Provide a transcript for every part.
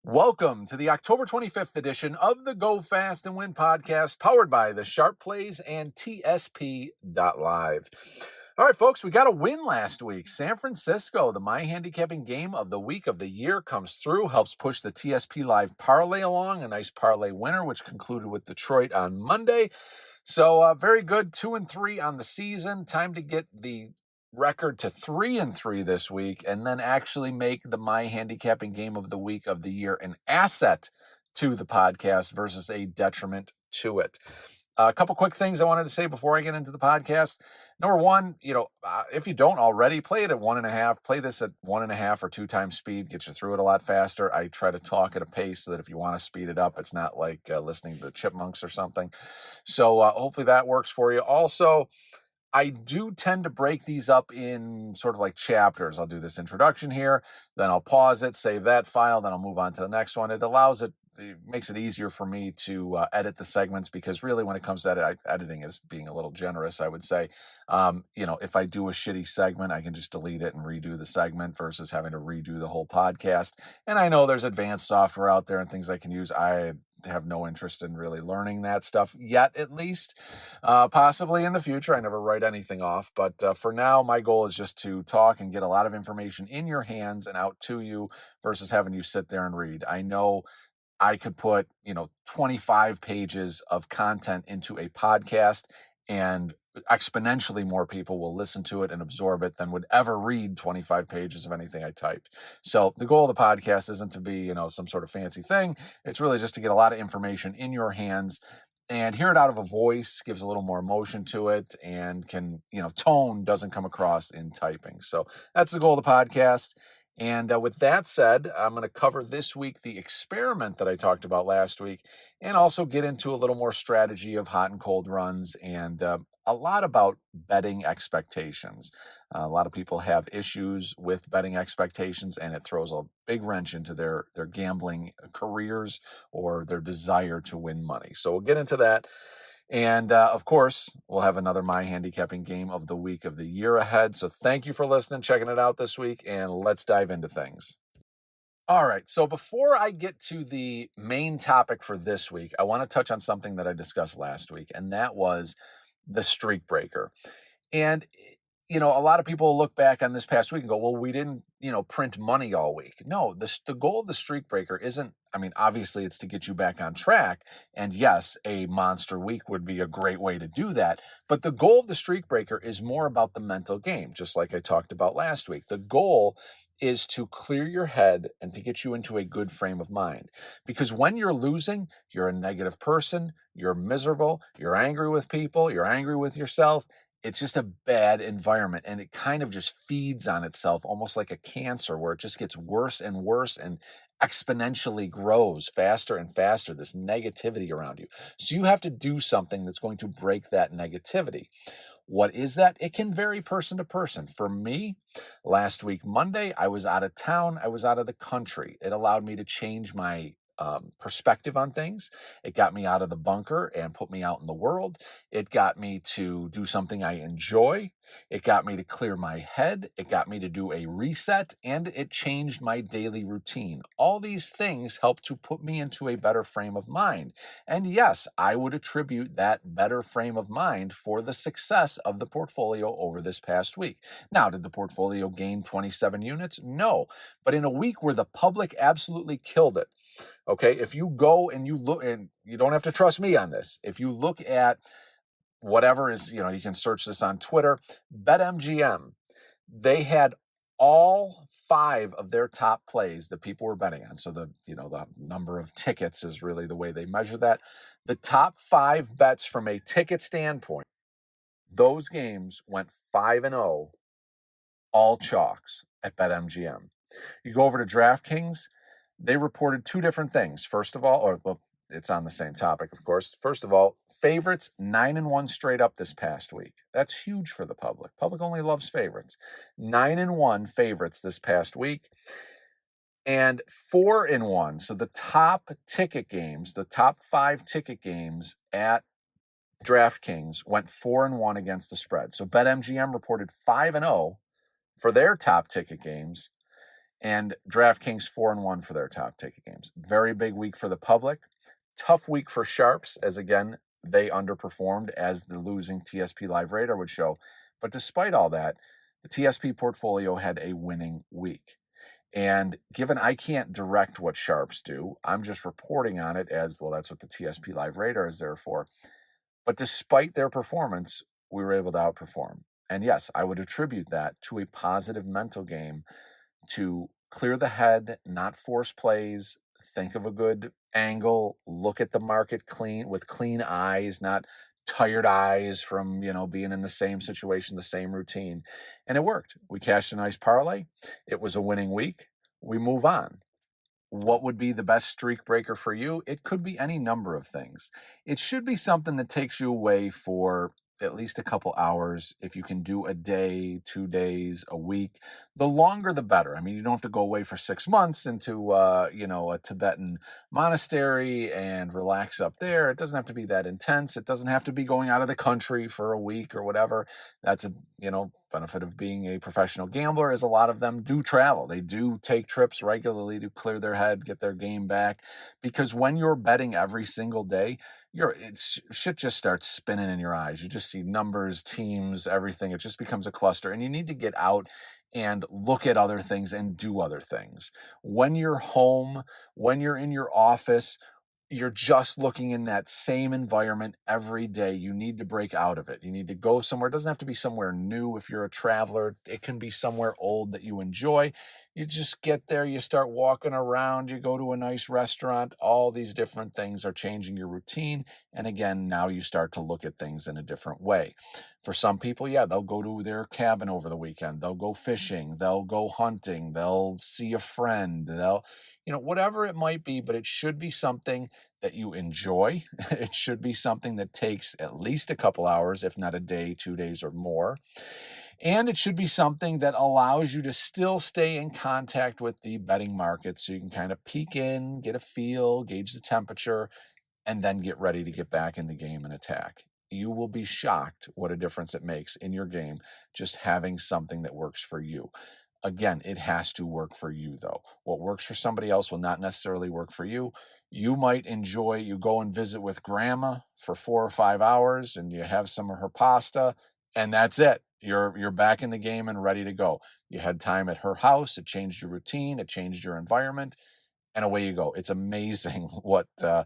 Welcome to the October 25th edition of the Go Fast and Win podcast, powered by the Sharp Plays and TSP.live. All right, folks, we got a win last week. San Francisco, the My Handicapping Game of the Week of the Year, comes through, helps push the TSP Live parlay along, a nice parlay winner, which concluded with Detroit on Monday. So very good, 2-3 on the season. Time to get the record to 3-3 this week, and then actually make the My Handicapping Game of the Week of the Year an asset to the podcast versus a detriment to it. A couple quick things I wanted to say before I get into the podcast. Number one, if you don't already, play it at 1.5. Play this at 1.5 or 2 times speed. Gets you through it a lot faster. I try to talk at a pace so that if you want to speed it up, it's not like listening to the Chipmunks or something. So hopefully that works for you. Also, I do tend to break these up in sort of like chapters. I'll do this introduction here, then I'll pause it, save that file, then I'll move on to the next one. It makes it easier for me to edit the segments, because really when it comes to editing is being a little generous, I would say. If I do a shitty segment, I can just delete it and redo the segment versus having to redo the whole podcast. And I know there's advanced software out there and things I can use. I have no interest in really learning that stuff yet, at least. Possibly in the future. I never write anything off, but for now, my goal is just to talk and get a lot of information in your hands and out to you versus having you sit there and read. I know I could put, 25 pages of content into a podcast, and exponentially more people will listen to it and absorb it than would ever read 25 pages of anything I typed. So the goal of the podcast isn't to be, some sort of fancy thing. It's really just to get a lot of information in your hands and hear it out of a voice. Gives a little more emotion to it, and tone doesn't come across in typing. So that's the goal of the podcast. And with that said, I'm going to cover this week the experiment that I talked about last week, and also get into a little more strategy of hot and cold runs, and a lot about betting expectations. A lot of people have issues with betting expectations, and it throws a big wrench into their gambling careers or their desire to win money. So we'll get into that. And of course, we'll have another My Handicapping Game of the Week of the Year ahead. So thank you for listening, checking it out this week, and let's dive into things. All right. So before I get to the main topic for this week, I want to touch on something that I discussed last week, and that was the streak breaker. And, a lot of people look back on this past week and go, well, we didn't, print money all week. No, the goal of the streak breaker isn't, obviously it's to get you back on track. And yes, a monster week would be a great way to do that. But the goal of the streak breaker is more about the mental game, just like I talked about last week. The goal is to clear your head and to get you into a good frame of mind. Because when you're losing, you're a negative person, you're miserable, you're angry with people, you're angry with yourself. It's just a bad environment, and it kind of just feeds on itself, almost like a cancer, where it just gets worse and worse and exponentially grows faster and faster, this negativity around you. So you have to do something that's going to break that negativity. What is that? It can vary person to person. For me, last week, Monday, I was out of town. I was out of the country. It allowed me to change my perspective on things. It got me out of the bunker and put me out in the world. It got me to do something I enjoy. It got me to clear my head. It got me to do a reset, and it changed my daily routine. All these things help to put me into a better frame of mind. And yes, I would attribute that better frame of mind for the success of the portfolio over this past week. Now, did the portfolio gain 27 units? No. But in a week where the public absolutely killed it, okay, if you go and you look, and you don't have to trust me on this, if you look at whatever is, you can search this on Twitter, BetMGM, they had all 5 of their top plays that people were betting on. So the number of tickets is really the way they measure that. The top 5 bets from a ticket standpoint, those games went 5-0, all chalks at BetMGM. You go over to DraftKings, they reported 2 different things. First of all, it's on the same topic, of course. First of all, favorites 9-1 straight up this past week. That's huge for the public. Public only loves favorites. 9-1 favorites this past week. And 4-1. So the top ticket games, the top 5 ticket games at DraftKings went 4-1 against the spread. So BetMGM reported 5-0 for their top ticket games. And DraftKings 4-1 for their top ticket games. Very big week for the public. Tough week for sharps, as again, they underperformed, as the losing TSP Live Radar would show. But despite all that, the TSP portfolio had a winning week. And given I can't direct what sharps do, I'm just reporting on it as well. That's what the TSP Live Radar is there for. But despite their performance, we were able to outperform. And yes, I would attribute that to a positive mental game to clear the head, not force plays, think of a good angle, look at the market with clean eyes, not tired eyes from, being in the same situation, the same routine. And it worked. We cashed a nice parlay. It was a winning week. We move on. What would be the best streak breaker for you? It could be any number of things. It should be something that takes you away for at least a couple hours. If you can do a day, 2 days, a week, the longer the better. I mean, you don't have to go away for 6 months into a Tibetan monastery and relax up there. It doesn't have to be that intense. It doesn't have to be going out of the country for a week or whatever. That's a benefit of being a professional gambler is a lot of them do travel. They do take trips regularly to clear their head, get their game back. Because when you're betting every single day, shit just starts spinning in your eyes. You just see numbers, teams, everything. It just becomes a cluster. And you need to get out and look at other things and do other things. When you're home, when you're in your office, you're just looking in that same environment every day. You need to break out of it. You need to go somewhere. It doesn't have to be somewhere new if you're a traveler. It can be somewhere old that you enjoy. You just get there, you start walking around, you go to a nice restaurant. All these different things are changing your routine. And again, now you start to look at things in a different way. For some people, yeah, they'll go to their cabin over the weekend. They'll go fishing. They'll go hunting. They'll see a friend. Whatever it might be, but it should be something that you enjoy. It should be something that takes at least a couple hours, if not a day, 2 days or more. And it should be something that allows you to still stay in contact with the betting market so you can kind of peek in, get a feel, gauge the temperature, and then get ready to get back in the game and attack. You will be shocked what a difference it makes in your game just having something that works for you. Again, it has to work for you, though. What works for somebody else will not necessarily work for you. You might enjoy, you go and visit with grandma for 4 or 5 hours and you have some of her pasta, and that's it. You're back in the game and ready to go. You had time at her house, it changed your routine, it changed your environment, and away you go. It's amazing what the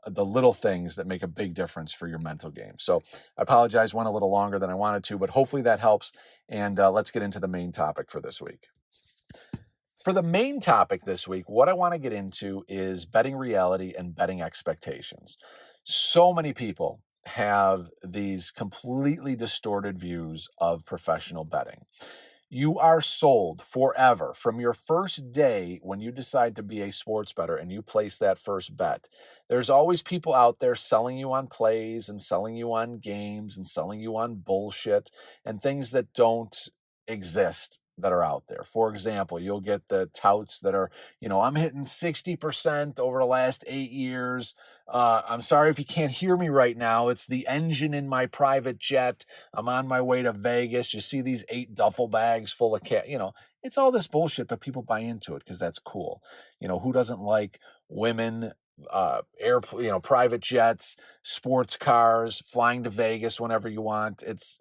little things that make a big difference for your mental game. So I apologize, went a little longer than I wanted to, but hopefully that helps. And let's get into the main topic for this week. For the main topic this week, what I want to get into is betting reality and betting expectations. So many people have these completely distorted views of professional betting. You are sold forever from your first day when you decide to be a sports bettor and you place that first bet. There's always people out there selling you on plays and selling you on games and selling you on bullshit and things that don't exist that are out there. For example, you'll get the touts that are, I'm hitting 60% over the last 8 years. I'm sorry if you can't hear me right now. It's the engine in my private jet. I'm on my way to Vegas. You see these 8 duffel bags full of cash. It's all this bullshit, but people buy into it because that's cool. Who doesn't like women, private jets, sports cars, flying to Vegas whenever you want? It's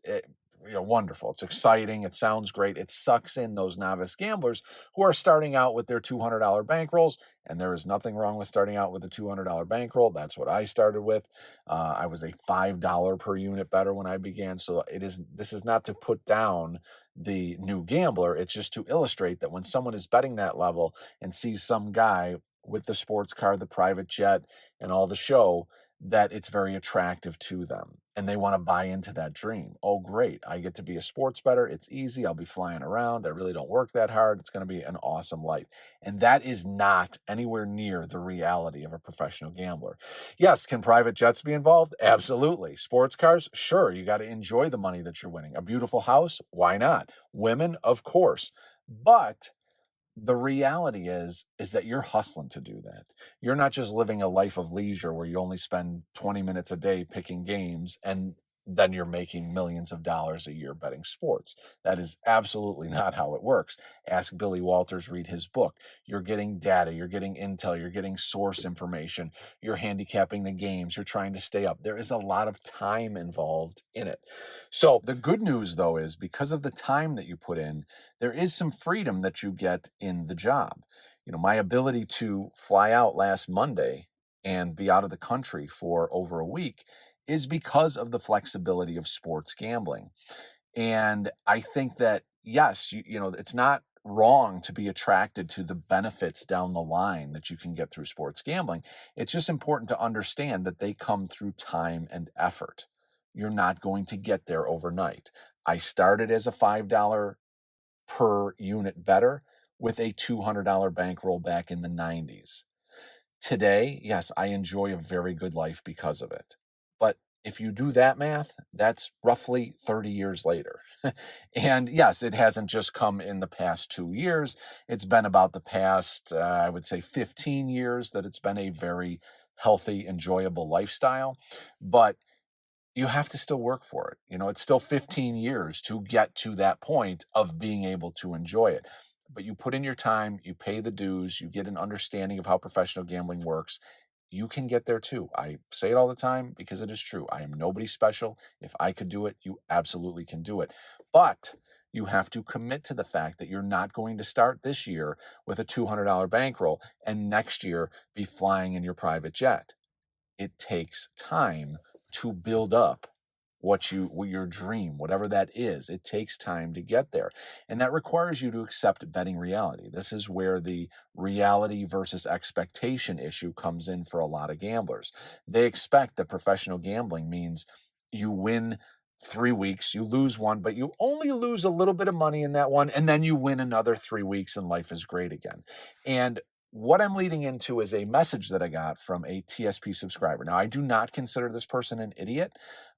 wonderful. It's exciting. It sounds great. It sucks in those novice gamblers who are starting out with their $200 bankrolls. And there is nothing wrong with starting out with a $200 bankroll. That's what I started with. I was a $5 per unit bettor when I began. So this is not to put down the new gambler. It's just to illustrate that when someone is betting that level and sees some guy with the sports car, the private jet, and all the show, that it's very attractive to them and they want to buy into that dream. Oh, great. I get to be a sports bettor. It's easy. I'll be flying around. I really don't work that hard. It's going to be an awesome life. And that is not anywhere near the reality of a professional gambler. Yes, can private jets be involved? Absolutely. Sports cars? Sure. You got to enjoy the money that you're winning. A beautiful house? Why not? Women? Of course. But the reality is that you're hustling to do that. You're not just living a life of leisure where you only spend 20 minutes a day picking games and then you're making millions of dollars a year betting sports. That is absolutely not how it works. Ask Billy Walters, read his book. You're getting data, you're getting intel, you're getting source information, you're handicapping the games, you're trying to stay up. There is a lot of time involved in it. So the good news, though, is because of the time that you put in, there is some freedom that you get in the job. My ability to fly out last Monday and be out of the country for over a week is because of the flexibility of sports gambling. And I think that, yes, it's not wrong to be attracted to the benefits down the line that you can get through sports gambling. It's just important to understand that they come through time and effort. You're not going to get there overnight. I started as a $5 per unit better with a $200 bankroll back in the 90s. Today, yes, I enjoy a very good life because of it. But if you do that math, that's roughly 30 years later. And yes, it hasn't just come in the past 2 years. It's been about the past, I would say, 15 years that it's been a very healthy, enjoyable lifestyle. But you have to still work for it. It's still 15 years to get to that point of being able to enjoy it. But you put in your time, you pay the dues, you get an understanding of how professional gambling works. You can get there too. I say it all the time because it is true. I am nobody special. If I could do it, you absolutely can do it. But you have to commit to the fact that you're not going to start this year with a $200 bankroll and next year be flying in your private jet. It takes time to build up what your dream, whatever that is. It takes time to get there. And that requires you to accept betting reality. This is where the reality versus expectation issue comes in for a lot of gamblers. They expect that professional gambling means you win 3 weeks, you lose one, but you only lose a little bit of money in that one, and then you win another 3 weeks and life is great again. And what I'm leading into is a message that I got from a TSP subscriber. Now, I do not consider this person an idiot.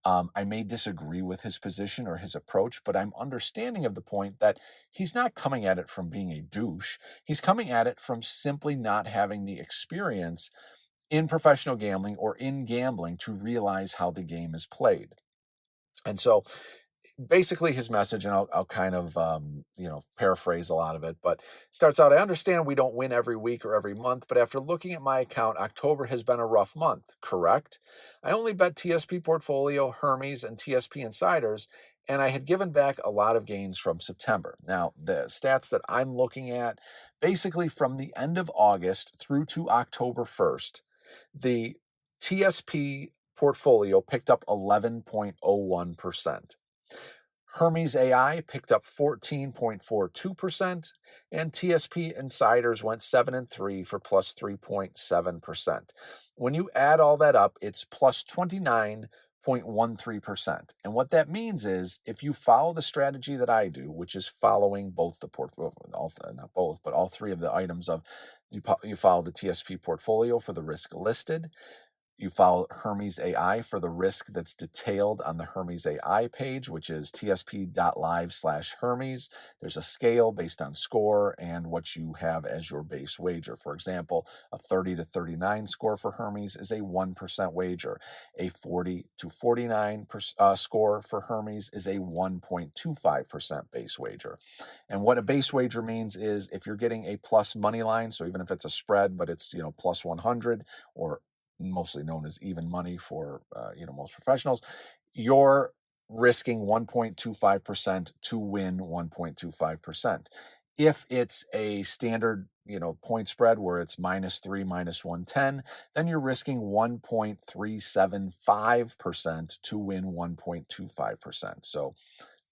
I may disagree with his position or his approach, but I'm understanding of the point that he's not coming at it from being a douche. He's coming at it from simply not having the experience in professional gambling or in gambling to realize how the game is played. And so basically his message, and I'll kind of paraphrase a lot of it, but starts out: I understand we don't win every week or every month, but after looking at my account, October has been a rough month. Correct? I only bet TSP Portfolio, Hermes, and TSP Insiders, and I had given back a lot of gains from September. Now, the stats that I'm looking at, basically from the end of August through to October 1st, the TSP portfolio picked up 11.01%. Hermes AI picked up 14.42%, and TSP Insiders went 7 and 3 for plus 3.7%. When you add all that up, it's plus 29.13%. And what that means is if you follow the strategy that I do, which is following both the portfolio, not both, but all three of the items of you follow the TSP portfolio for the risk listed. You follow Hermes AI for the risk that's detailed on the Hermes AI page, which is tsp.live/Hermes. There's a scale based on score and what you have as your base wager. For example, a 30 to 39 score for Hermes is a 1% wager. A 40 to 49 score for Hermes is a 1.25% base wager. And what a base wager means is if you're getting a plus money line, so even if it's a spread, but it's plus 100, or mostly known as even money for most professionals, you're risking 1.25% to win 1.25%. If it's a standard point spread where it's -3 -110, then you're risking 1.375% to win 1.25%. So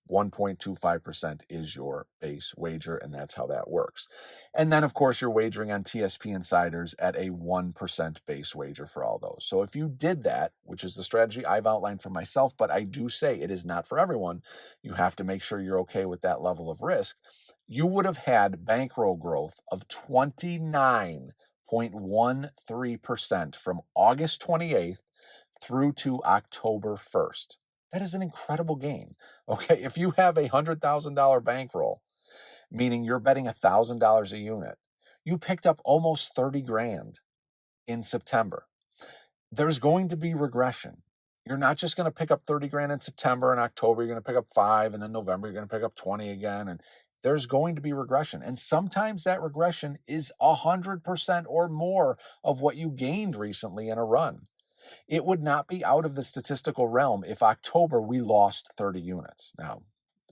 1.25% is your base wager, and that's how that works. And then, of course, you're wagering on TSP Insiders at a 1% base wager for all those. So if you did that, which is the strategy I've outlined for myself, but I do say it is not for everyone, you have to make sure you're okay with that level of risk, you would have had bankroll growth of 29.13% from August 28th through to October 1st. That is an incredible gain. Okay, if you have a $100,000 bankroll, meaning you're betting $1,000 a unit, you picked up almost 30 grand in September. There's going to be regression. You're not just going to pick up 30 grand in September and October. You're going to pick up 5, and then November you're going to pick up 20 again. And there's going to be regression. And sometimes that regression is 100% or more of what you gained recently in a run. It would not be out of the statistical realm if October we lost 30 units. Now,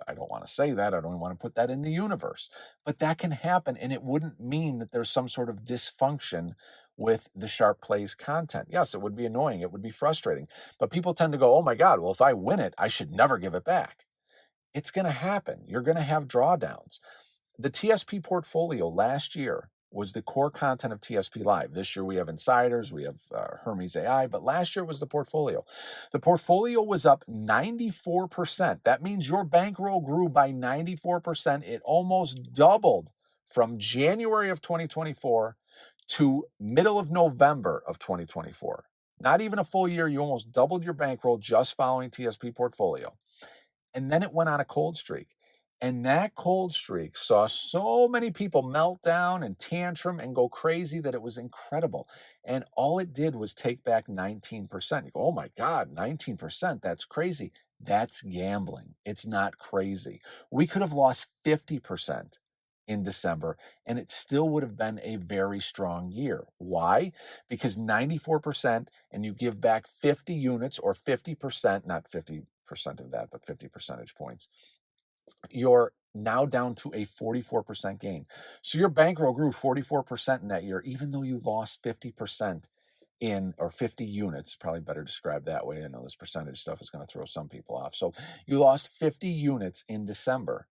I don't want to say that. I don't want to put that in the universe, but that can happen. And it wouldn't mean that there's some sort of dysfunction with the Sharp Plays content. Yes, it would be annoying. It would be frustrating. But people tend to go, oh my God, well, if I win it, I should never give it back. It's going to happen. You're going to have drawdowns. The TSP portfolio last year was the core content of TSP Live. This year we have Insiders, we have Hermes AI, but last year was the portfolio. The portfolio was up 94%. That means your bankroll grew by 94%. It almost doubled from January of 2024 to middle of November of 2024. Not even a full year, you almost doubled your bankroll just following TSP portfolio. And then it went on a cold streak. And that cold streak saw so many people melt down and tantrum and go crazy that it was incredible. And all it did was take back 19%. You go, oh my God, 19%, that's crazy. That's gambling. It's not crazy. We could have lost 50% in December, and it still would have been a very strong year. Why? Because 94%, and you give back 50 units or 50%, not 50% of that, but 50 percentage points, you're now down to a 44% gain. So your bankroll grew 44% in that year, even though you lost 50% or 50 units, probably better described that way. I know this percentage stuff is going to throw some people off. So you lost 50 units in December.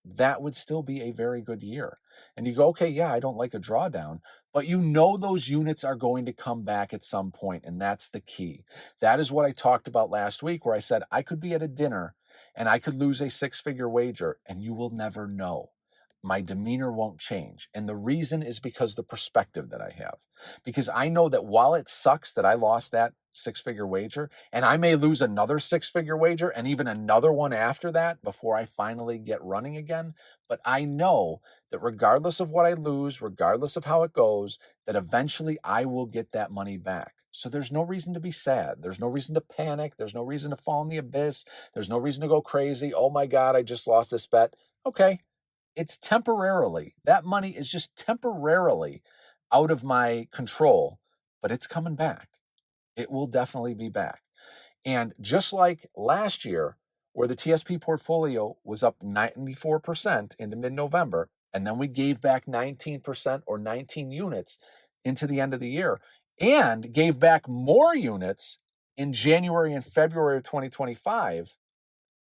That would still be a very good year. And you go, okay, yeah, I don't like a drawdown, but you know those units are going to come back at some point, and that's the key. That is what I talked about last week, where I said I could be at a dinner and I could lose a 6-figure wager, and you will never know. My demeanor won't change. And the reason is because the perspective that I have. Because I know that while it sucks that I lost that 6-figure wager, and I may lose another 6-figure wager and even another one after that before I finally get running again, but I know that regardless of what I lose, regardless of how it goes, that eventually I will get that money back. So there's no reason to be sad. There's no reason to panic. There's no reason to fall in the abyss. There's no reason to go crazy. Oh my God, I just lost this bet. Okay. It's temporarily, that money is just temporarily out of my control, but it's coming back. It will definitely be back. And just like last year, where the TSP portfolio was up 94% into mid-November, and then we gave back 19% or 19 units into the end of the year, and gave back more units in January and February of 2025.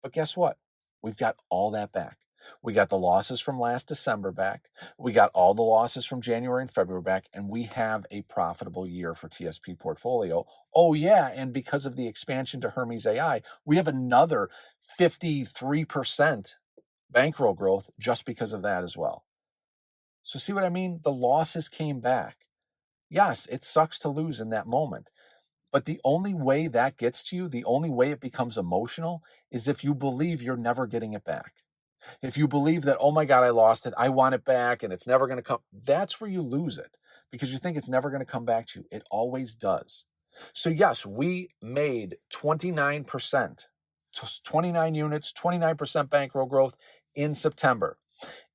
But guess what? We've got all that back. We got the losses from last December back. We got all the losses from January and February back, and we have a profitable year for TSP portfolio. Oh yeah, and because of the expansion to Hermes AI, we have another 53% bankroll growth just because of that as well. So see what I mean? The losses came back. Yes, it sucks to lose in that moment. But the only way that gets to you, the only way it becomes emotional, is if you believe you're never getting it back. If you believe that, oh my God, I lost it, I want it back, and it's never going to come, that's where you lose it, because you think it's never going to come back to you. It always does. So yes, we made 29%, 29 units, 29% bankroll growth in September.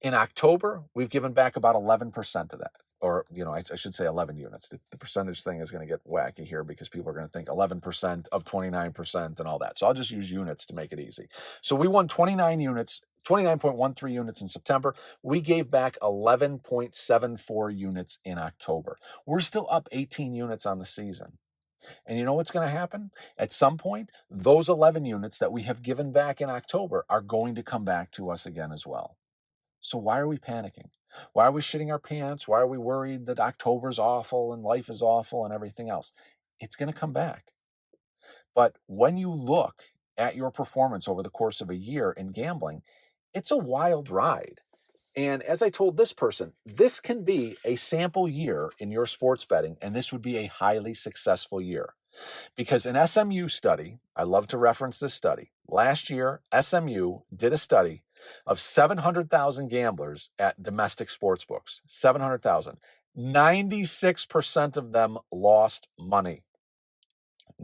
In October, we've given back about 11% of that. Or, I should say 11 units. The percentage thing is going to get wacky here because people are going to think 11% of 29% and all that. So I'll just use units to make it easy. So we won 29 units, 29.13 units in September. We gave back 11.74 units in October. We're still up 18 units on the season. And you know what's going to happen? At some point, those 11 units that we have given back in October are going to come back to us again as well. So why are we panicking? Why are we shitting our pants? Why are we worried that October's awful and life is awful and everything else? It's going to come back. But when you look at your performance over the course of a year in gambling, it's a wild ride. And as I told this person, this can be a sample year in your sports betting, and this would be a highly successful year. Because an SMU study, I love to reference this study. Last year, SMU did a study of 700,000 gamblers at domestic sports books. 700,000. 96% of them lost money.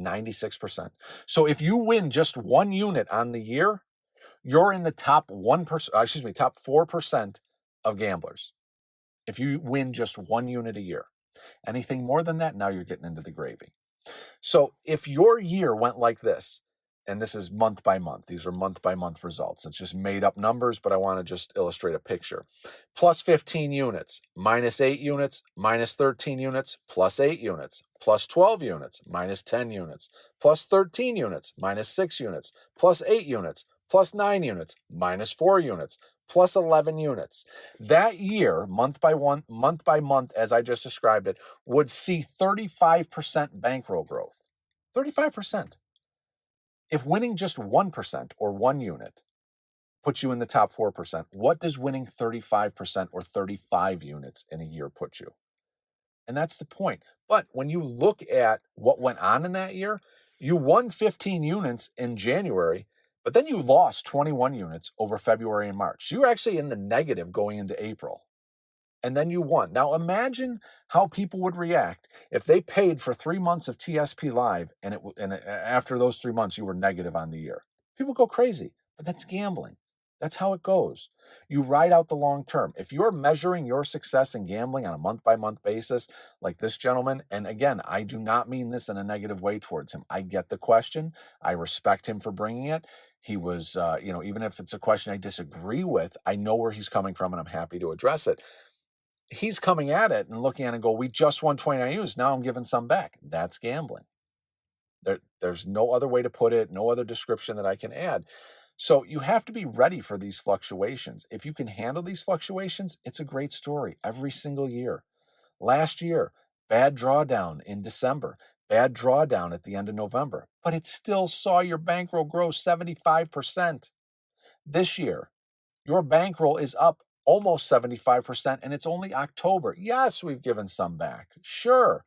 96%. So if you win just one unit on the year, you're in the top 1%, top 4% of gamblers. If you win just one unit a year, anything more than that, now you're getting into the gravy. So if your year went like this, and this is month by month, these are month by month results. It's just made up numbers, but I want to just illustrate a picture. Plus 15 units, minus 8 units, minus 13 units, plus 8 units, plus 12 units, minus 10 units, plus 13 units, minus 6 units, plus 8 units, plus 9 units, minus 4 units, plus 11 units. That year, month by month, as I just described it, would see 35% bankroll growth. 35%. If winning just 1% or one unit puts you in the top 4%, what does winning 35% or 35 units in a year put you? And that's the point. But when you look at what went on in that year, you won 15 units in January, but then you lost 21 units over February and March. So you were actually in the negative going into April. And then you won. Now imagine how people would react if they paid for 3 months of TSP Live and after those 3 months you were negative on the year. People go crazy, but that's gambling. That's how it goes. You ride out the long term. If you're measuring your success in gambling on a month-by-month basis, like this gentleman, and again, I do not mean this in a negative way towards him. I get the question. I respect him for bringing it. He was, even if it's a question I disagree with, I know where he's coming from and I'm happy to address it. He's coming at it and looking at it and go, we just won 29 U's. Now I'm giving some back. That's gambling. There's no other way to put it, no other description that I can add. So you have to be ready for these fluctuations. If you can handle these fluctuations, it's a great story every single year. Last year, bad drawdown in December, bad drawdown at the end of November, but it still saw your bankroll grow 75%. This year, your bankroll is up almost 75%, and it's only October. Yes, we've given some back. Sure.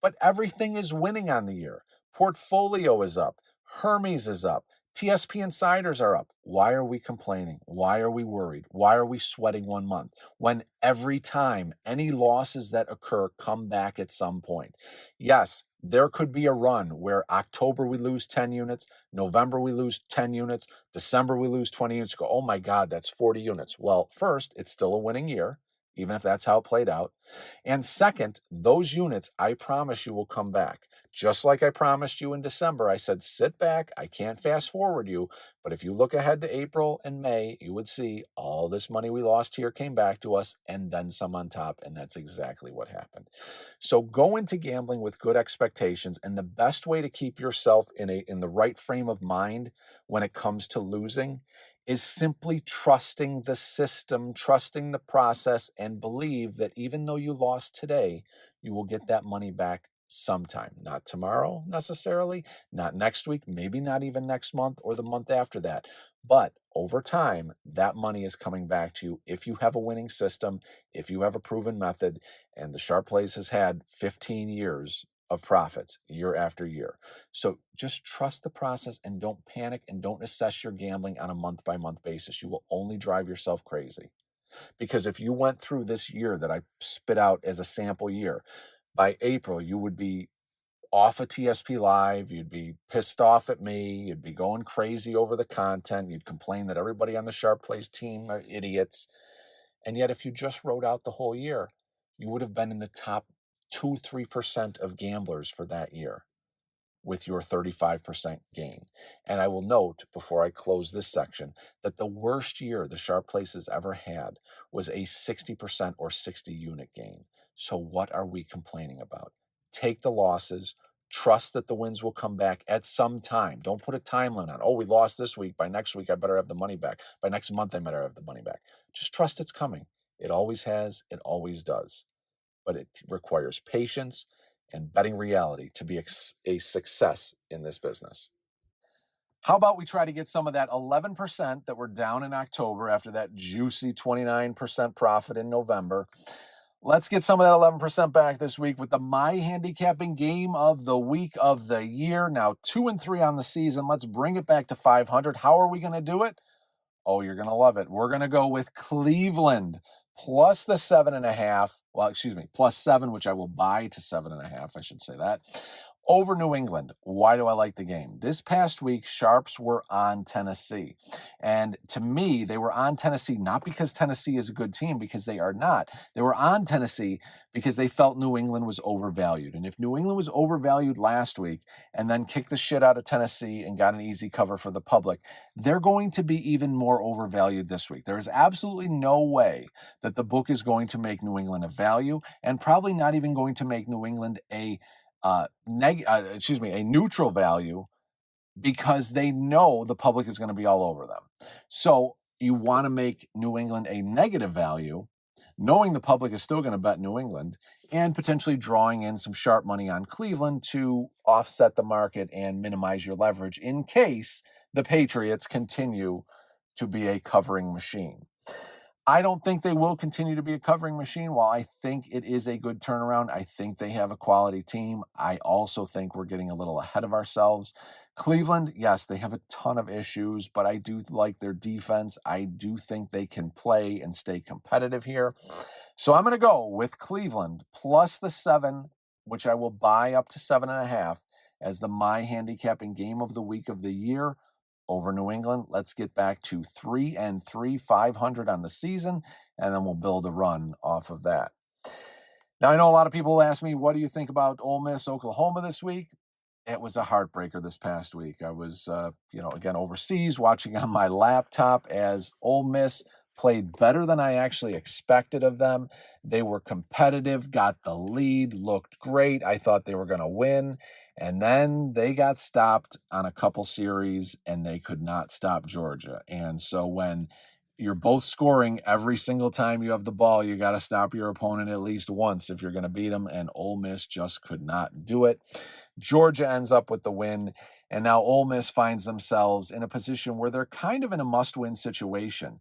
But everything is winning on the year. Portfolio is up. Hermes is up. TSP insiders are up. Why are we complaining? Why are we worried? Why are we sweating 1 month when every time any losses that occur come back at some point? Yes, there could be a run where October we lose 10 units, November we lose 10 units, December we lose 20 units. Go, oh my God, that's 40 units. Well, first, it's still a winning year, even if that's how it played out. And second, those units, I promise you, will come back. Just like I promised you in December, I said, sit back. I can't fast forward you. But if you look ahead to April and May, you would see all this money we lost here came back to us and then some on top. And that's exactly what happened. So go into gambling with good expectations. And the best way to keep yourself in the right frame of mind when it comes to losing is simply trusting the system, trusting the process, and believe that even though you lost today, you will get that money back sometime. Not tomorrow necessarily, not next week, maybe not even next month or the month after that. But over time, that money is coming back to you if you have a winning system, if you have a proven method, and the Sharp Plays has had 15 years of profits year after year. So just trust the process and don't panic and don't assess your gambling on a month-by-month basis. You will only drive yourself crazy. Because if you went through this year that I spit out as a sample year, by April, you would be off of TSP Live. You'd be pissed off at me. You'd be going crazy over the content. You'd complain that everybody on the Sharp Plays team are idiots. And yet, if you just wrote out the whole year, you would have been in the top 2-3% of gamblers for that year with your 35% gain. And I will note before I close this section that the worst year the Sharp Places ever had was a 60% or 60 unit gain. So what are we complaining about? Take the losses. Trust that the wins will come back at some time. Don't put a time limit on, oh, we lost this week. By next week, I better have the money back. By next month, I better have the money back. Just trust it's coming. It always has. It always does. But it requires patience and betting reality to be a success in this business. How about we try to get some of that 11% that we're down in October after that juicy 29% profit in November? Let's get some of that 11% back this week with the My Handicapping Game of the week of the year. Now 2-3 on the season. Let's bring it back to 500. How are we going to do it? Oh, you're going to love it. We're going to go with Cleveland plus the 7.5. Well, excuse me, plus 7, which I will buy to 7.5. I should say that. Over New England. Why do I like the game? This past week, Sharps were on Tennessee. And to me, they were on Tennessee not because Tennessee is a good team, because they are not. They were on Tennessee because they felt New England was overvalued. And if New England was overvalued last week and then kicked the shit out of Tennessee and got an easy cover for the public, they're going to be even more overvalued this week. There is absolutely no way that the book is going to make New England a value, and probably not even going to make New England a neutral value, because they know the public is going to be all over them. So you want to make New England a negative value, knowing the public is still going to bet New England, and potentially drawing in some sharp money on Cleveland to offset the market and minimize your leverage in case the Patriots continue to be a covering machine. I don't think they will continue to be a covering machine. While I think it is a good turnaround, I think they have a quality team. I also think we're getting a little ahead of ourselves. Cleveland, yes, they have a ton of issues, but I do like their defense. I do think they can play and stay competitive here. So I'm going to go with Cleveland plus the 7, which I will buy up to 7.5 as the My Handicapping Game of the Week of the year over New England. Let's get back to 3-3, 500 on the season, and then we'll build a run off of that. Now, I know a lot of people ask me, what do you think about Ole Miss, Oklahoma this week? It was a heartbreaker this past week. I was, again, overseas watching on my laptop as Ole Miss played better than I actually expected of them. They were competitive, got the lead, looked great. I thought they were going to win. And then they got stopped on a couple series, and they could not stop Georgia. And so when you're both scoring every single time you have the ball, you got to stop your opponent at least once if you're going to beat them. And Ole Miss just could not do it. Georgia ends up with the win, and now Ole Miss finds themselves in a position where they're kind of in a must-win situation.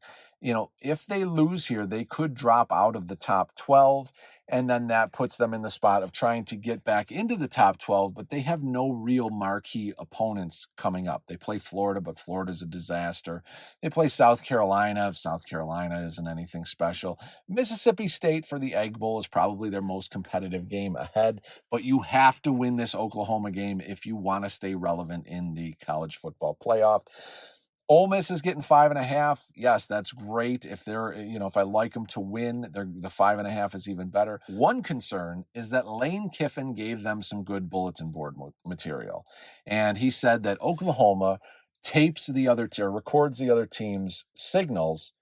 If they lose here, they could drop out of the top 12, and then that puts them in the spot of trying to get back into the top 12, but they have no real marquee opponents coming up. They play Florida, but Florida's a disaster. They play South Carolina. South Carolina isn't anything special. Mississippi State for the Egg Bowl is probably their most competitive game ahead, but you have to win this Oklahoma game if you want to stay relevant in the college football playoff. Ole Miss is getting 5.5. Yes, that's great. If if I like them to win, the 5.5 is even better. One concern is that Lane Kiffin gave them some good bulletin board material. And he said that Oklahoma tapes records the other team's signals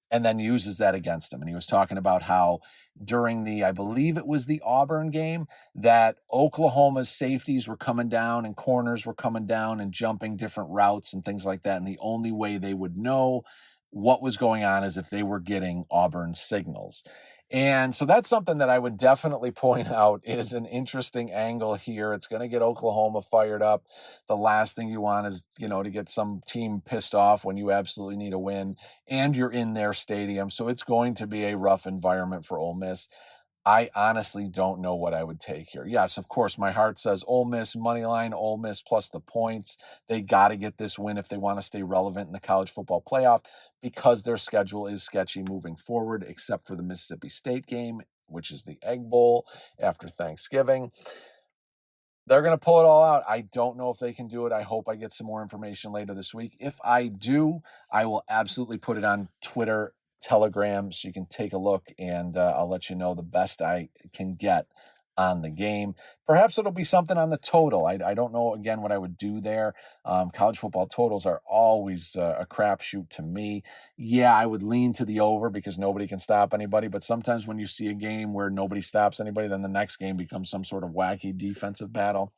and then uses that against him. And he was talking about how during I believe it was the Auburn game, that Oklahoma's safeties were coming down and corners were coming down and jumping different routes and things like that. And the only way they would know what was going on is if they were getting Auburn's signals. And so that's something that I would definitely point out is an interesting angle here. It's going to get Oklahoma fired up. The last thing you want is, to get some team pissed off when you absolutely need a win and you're in their stadium. So it's going to be a rough environment for Ole Miss. I honestly don't know what I would take here. Yes, of course, my heart says Ole Miss money line, Ole Miss plus the points. They got to get this win if they want to stay relevant in the college football playoff, because their schedule is sketchy moving forward, except for the Mississippi State game, which is the Egg Bowl after Thanksgiving. They're going to pull it all out. I don't know if they can do it. I hope I get some more information later this week. If I do, I will absolutely put it on Twitter, Telegram, so you can take a look, and I'll let you know the best I can get on the game. Perhaps it'll be something on the total. I don't know, again, what I would do there. College football totals are always a crapshoot to me. Yeah, I would lean to the over because nobody can stop anybody, but sometimes when you see a game where nobody stops anybody, then the next game becomes some sort of wacky defensive battle.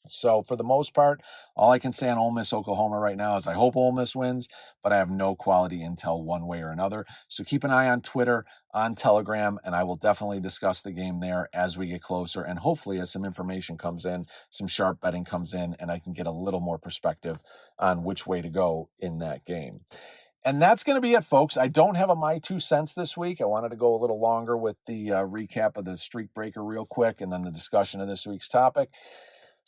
So for the most part, all I can say on Ole Miss, Oklahoma right now is I hope Ole Miss wins, but I have no quality intel one way or another. So keep an eye on Twitter, on Telegram, and I will definitely discuss the game there as we get closer. And hopefully as some information comes in, some sharp betting comes in, and I can get a little more perspective on which way to go in that game. And that's going to be it, folks. I don't have a My 2 cents this week. I wanted to go a little longer with the recap of the streak breaker real quick and then the discussion of this week's topic.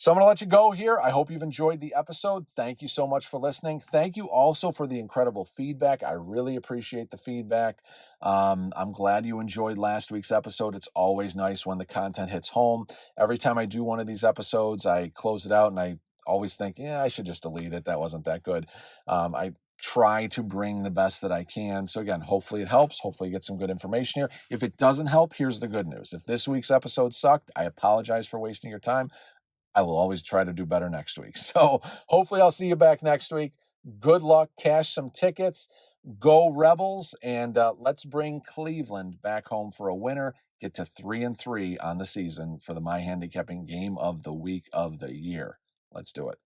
So I'm going to let you go here. I hope you've enjoyed the episode. Thank you so much for listening. Thank you also for the incredible feedback. I really appreciate the feedback. I'm glad you enjoyed last week's episode. It's always nice when the content hits home. Every time I do one of these episodes, I close it out and I always think, yeah, I should just delete it. That wasn't that good. I try to bring the best that I can. So again, hopefully it helps. Hopefully you get some good information here. If it doesn't help, here's the good news. If this week's episode sucked, I apologize for wasting your time. I will always try to do better next week. So hopefully I'll see you back next week. Good luck, cash some tickets, go Rebels, and let's bring Cleveland back home for a winner. Get to 3-3 on the season for the My Handicapping Game of the Week of the Year. Let's do it.